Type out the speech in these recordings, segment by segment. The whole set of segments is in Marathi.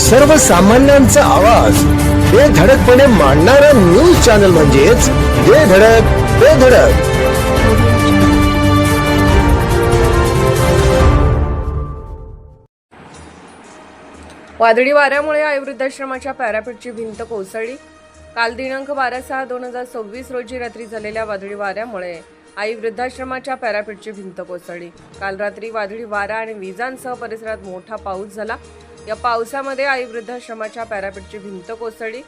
सर्वसामान्यांचा आवाज बेधडकपणे मांडणारा न्यूज चॅनल म्हणजेच बेधडक. वादळी वाऱ्यामुळे आई वृद्धाश्रमाच्या पॅरापेटची भिंत कोसळली. काल दिनांक 12/6/2026 रोजी रात्री झालेल्या वादळी वाऱ्यामुळे आई वृद्धाश्रमाच्या पॅरापेटची भिंत कोसळली. काल रात्री वादळी वारा आणि विजांसह परिसरात मोठा पाऊस झाला. या पावसामध्ये आई वृद्धाश्रमाच्या पॅरापेटची भिंत कोसळली.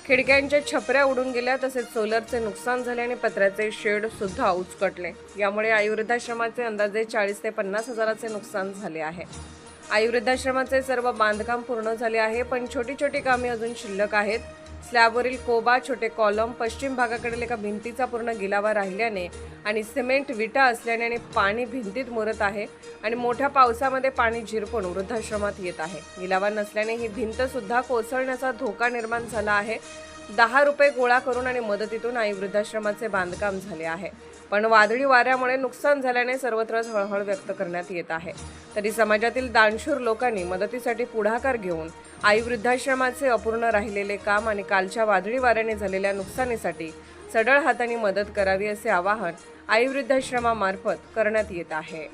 खिडक्यांच्या छपऱ्या उडून गेल्या, तसेच सोलरचे नुकसान झाले आणि पत्र्याचे शेड सुद्धा उचकटले. यामुळे आई वृद्धाश्रमाचे अंदाजे 40 ते 50 हजाराचे नुकसान झाले आहे. आई वृद्धाश्रमाचे सर्व बांधकाम पूर्ण झाले आहे, पण छोटी छोटी कामे अजून शिल्लक आहेत. स्लॅबवरील कोबा, छोटे कॉलम, पश्चिम भागाकडील एका भिंतीचा पूर्ण गिलावा राहिल्याने आणि सिमेंट विटा असल्याने आणि पाणी भिंतीत मुरत आहे आणि मोठ्या पावसामध्ये पाणी झिरपून वृद्धाश्रमात येत आहे. गिलावा नसल्याने ही भिंत सुद्धा कोसळण्याचा धोका निर्माण झाला आहे. 10 रुपये गोळा करून आणि मदतीतून आई वृद्धाश्रमाचे बांधकाम झाले आहे, पण वादळी वाऱ्यामुळे नुकसान झाल्याने सर्वत्रच हळहळ व्यक्त करण्यात येत आहे. तरी समाजातील दानशूर लोकांनी मदतीसाठी पुढाकार घेऊन आई वृद्धाश्रमाचे अपूर्ण राहिलेले काम आणि कालच्या वादळी वाऱ्याने झालेल्या नुकसानीसाठी सढळ हाताने मदत करावी असे आवाहन आई वृद्धाश्रमामार्फत करण्यात येत आहे.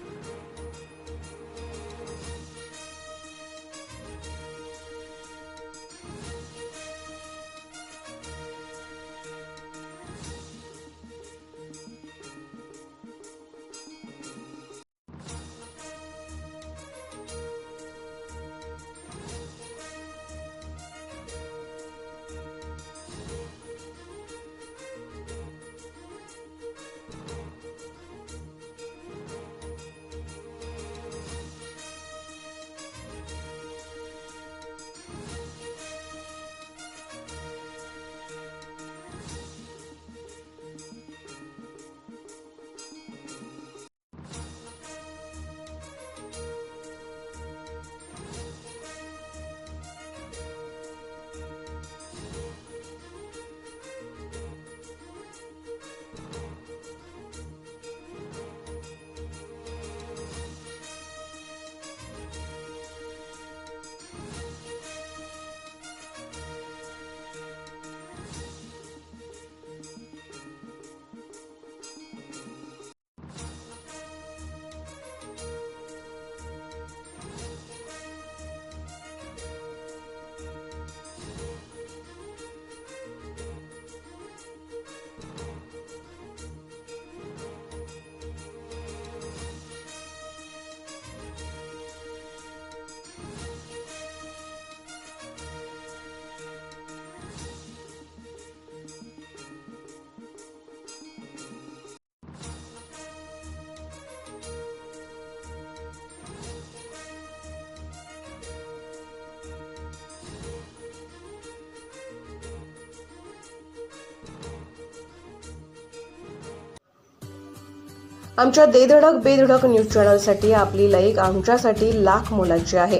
आमच्या बेधडक न्यूज चॅनलसाठी आपली लाईक आमच्यासाठी लाख मोलाची आहे.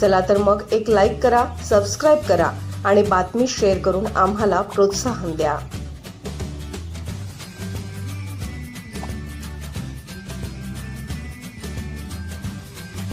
चला तर मग एक लाईक करा, सबस्क्राईब करा आणि बातमी शेअर करून आम्हाला प्रोत्साहन द्या.